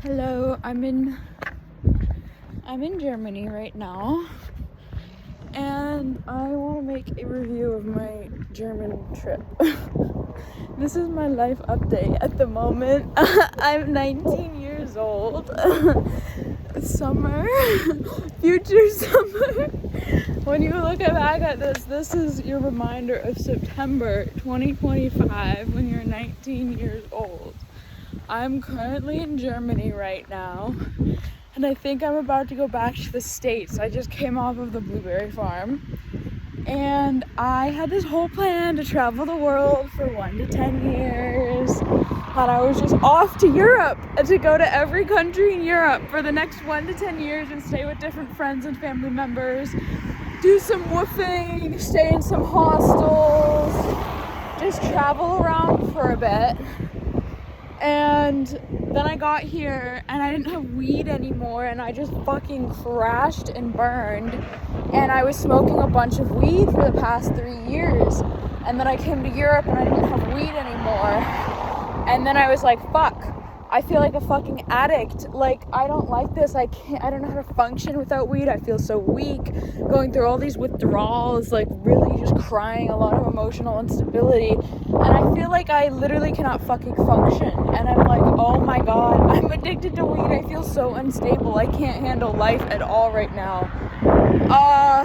Hello, I'm in Germany right now, and I want to make a review of my German trip. This is my life update at the moment. I'm 19 years old. Summer, future summer. When you look back at this is your reminder of September 2025 when you're 19 years old. I'm currently in Germany right now, and I think I'm about to go back to the States. I just came off of the blueberry farm, and I had this whole plan to travel the world for 1 to 10 years. And I was just off to Europe to go to every country in Europe for the next 1 to 10 years and stay with different friends and family members, do some woofing, stay in some hostels, just travel around for a bit. And then I got here and I didn't have weed anymore, and I just fucking crashed and burned, and I was smoking a bunch of weed for the past 3 years. And then I came to Europe and I didn't have weed anymore, and then I was like, fuck, I feel like a fucking addict. Like, I don't like this. I don't know how to function without weed. I feel so weak, going through all these withdrawals, like really just crying, a lot of emotional instability. And I feel like I literally cannot fucking function. And I'm like, oh my God, I'm addicted to weed. I feel so unstable. I can't handle life at all right now.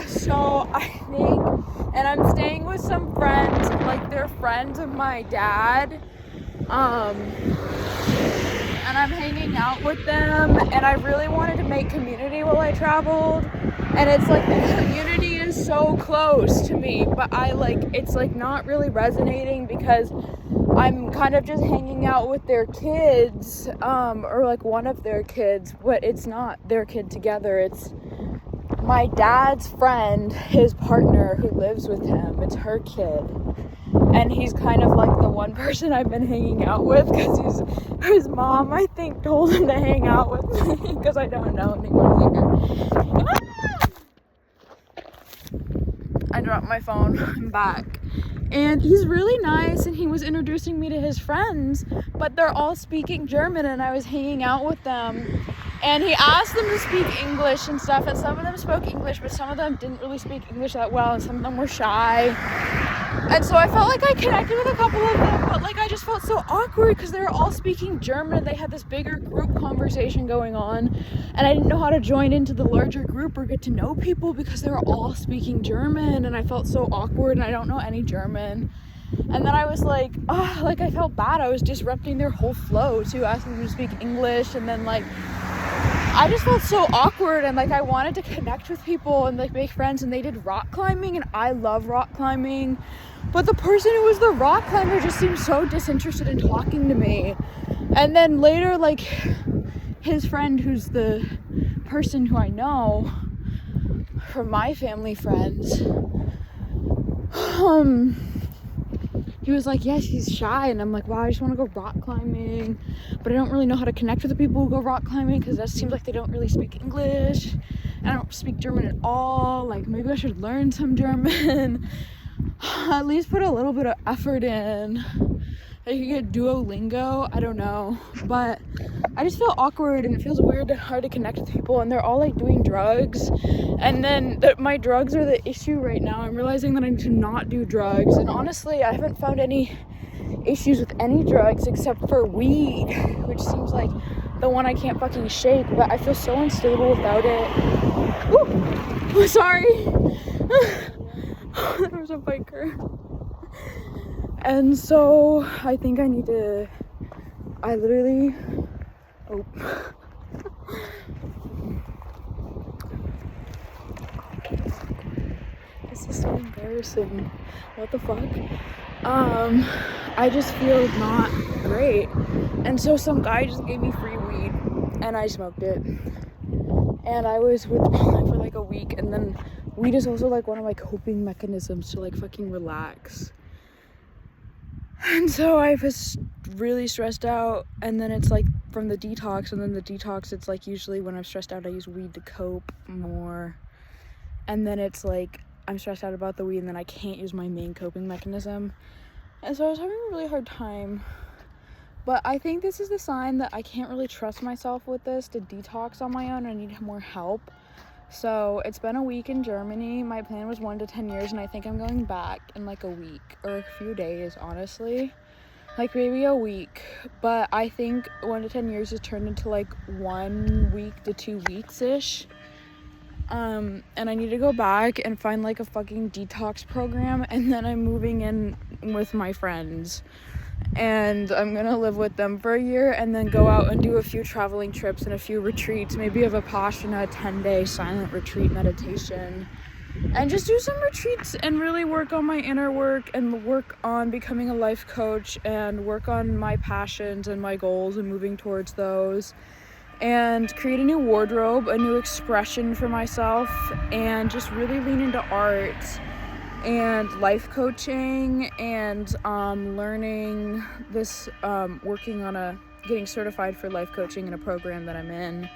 So I think, and I'm staying with some friends, like they're friends of my dad. And I'm hanging out with them, and I really wanted to make community while I traveled, and it's like the community is so close to me, but it's like not really resonating because I'm kind of just hanging out with their kids, or like one of their kids, but it's not their kid together, it's my dad's friend, his partner who lives with him, it's her kid. And he's kind of like the one person I've been hanging out with because his mom, I think, told him to hang out with me because I don't know anyone here. I dropped my phone. I'm back. And he's really nice, and he was introducing me to his friends, but they're all speaking German, and I was hanging out with them. And he asked them to speak English and stuff, and some of them spoke English, but some of them didn't really speak English that well, and some of them were shy. And so I felt like I connected with a couple of them, but like I just felt so awkward because they were all speaking German and they had this bigger group conversation going on, and I didn't know how to join into the larger group or get to know people because they were all speaking German, and I felt so awkward and I don't know any German. And then I was like, oh, like I felt bad. I was disrupting their whole flow too, asking them to speak English, and then like I just felt so awkward, and like I wanted to connect with people and like make friends, and they did rock climbing, and I love rock climbing, but the person who was the rock climber just seemed so disinterested in talking to me. And then later, like his friend, who's the person who I know from my family friends, he was like, yeah, she's shy. And I'm like, wow, I just want to go rock climbing, but I don't really know how to connect with the people who go rock climbing because that seems like they don't really speak English, and I don't speak German at all. Like, maybe I should learn some German. At least put a little bit of effort in. I could get Duolingo, I don't know, but I just feel awkward, and it feels weird and hard to connect with people, and they're all like doing drugs, and then my drugs are the issue right now. I'm realizing that I need to not do drugs, and honestly I haven't found any issues with any drugs except for weed, which seems like the one I can't fucking shake, but I feel so unstable without it. Ooh, sorry. There was a biker. And so I think I need to, this is so embarrassing. What the fuck? I just feel not great. And so some guy just gave me free weed, and I smoked it. And I was withdrawing for like a week, and then weed is also like one of my coping mechanisms to like fucking relax. And so I was really stressed out, and then it's like from the detox, and then the detox, it's like usually when I'm stressed out I use weed to cope more, and then it's like I'm stressed out about the weed and then I can't use my main coping mechanism. And so I was having a really hard time But I think this is the sign that I can't really trust myself with this to detox on my own. I need more help. So it's been a week in Germany. My plan was 1 to 10 years, and I think I'm going back in like a week or a few days, honestly. Like maybe a week. But I think 1 to 10 years has turned into like 1 week to 2 weeks-ish. And I need to go back and find like a fucking detox program, and then I'm moving in with my friends. And I'm gonna live with them for a year and then go out and do a few traveling trips and a few retreats, maybe a Vipassana 10-day silent retreat meditation, and just do some retreats and really work on my inner work and work on becoming a life coach and work on my passions and my goals and moving towards those, and create a new wardrobe, a new expression for myself, and just really lean into art and life coaching and learning this, working on getting certified for life coaching in a program that I'm in,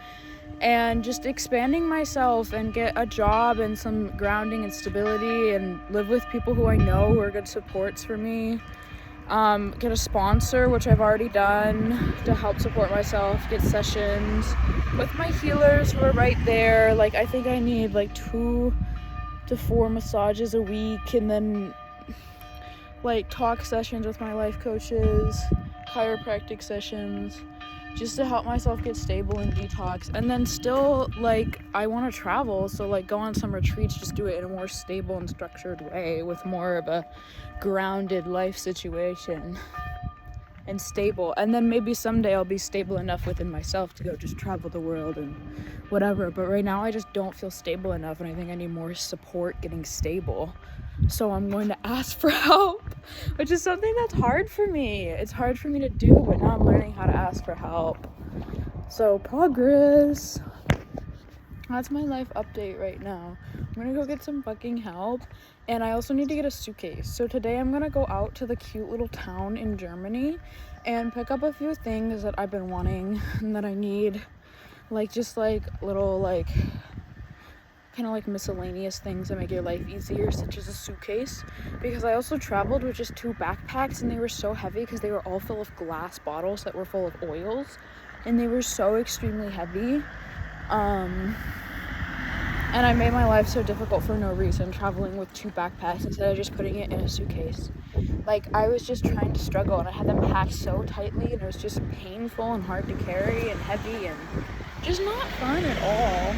and just expanding myself and get a job and some grounding and stability and live with people who I know who are good supports for me. Get a sponsor, which I've already done, to help support myself, get sessions with my healers who are right there. Like, I think I need like 2 to 4 massages a week, and then like talk sessions with my life coaches, chiropractic sessions, just to help myself get stable and detox. And then still, like, I want to travel, so like go on some retreats, just do it in a more stable and structured way with more of a grounded life situation and stable. And then maybe someday I'll be stable enough within myself to go just travel the world and whatever. But right now I just don't feel stable enough, and I think I need more support getting stable. So I'm going to ask for help, which is something that's hard for me. It's hard for me to do, but now I'm learning how to ask for help. So progress. That's my life update right now. I'm gonna go get some fucking help, and I also need to get a suitcase. So today I'm gonna go out to the cute little town in Germany and pick up a few things that I've been wanting and that I need, like just like little like kind of like miscellaneous things that make your life easier, such as a suitcase, because I also traveled with just 2 backpacks, and they were so heavy because they were all full of glass bottles that were full of oils, and they were so extremely heavy. And I made my life so difficult for no reason, traveling with 2 backpacks instead of just putting it in a suitcase. Like, I was just trying to struggle, and I had them packed so tightly, and it was just painful and hard to carry and heavy and just not fun at all.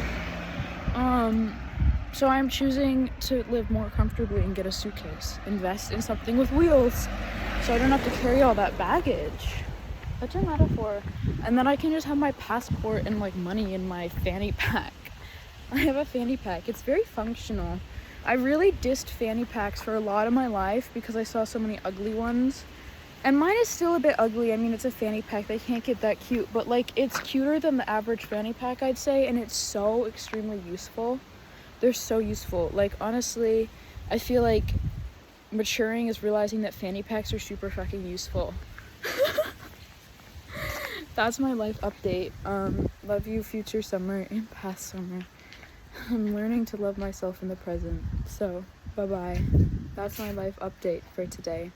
So I'm choosing to live more comfortably and get a suitcase, invest in something with wheels, so I don't have to carry all that baggage. Such a metaphor. And then I can just have my passport and like money in my fanny pack. I have a fanny pack. It's very functional. I really dissed fanny packs for a lot of my life because I saw so many ugly ones. And mine is still a bit ugly. I mean, it's a fanny pack. They can't get that cute. But like, it's cuter than the average fanny pack, I'd say. And it's so extremely useful. They're so useful. Like, honestly, I feel like maturing is realizing that fanny packs are super fucking useful. That's my life update. Love you, future summer and past summer. I'm learning to love myself in the present. So, bye-bye. That's my life update for today.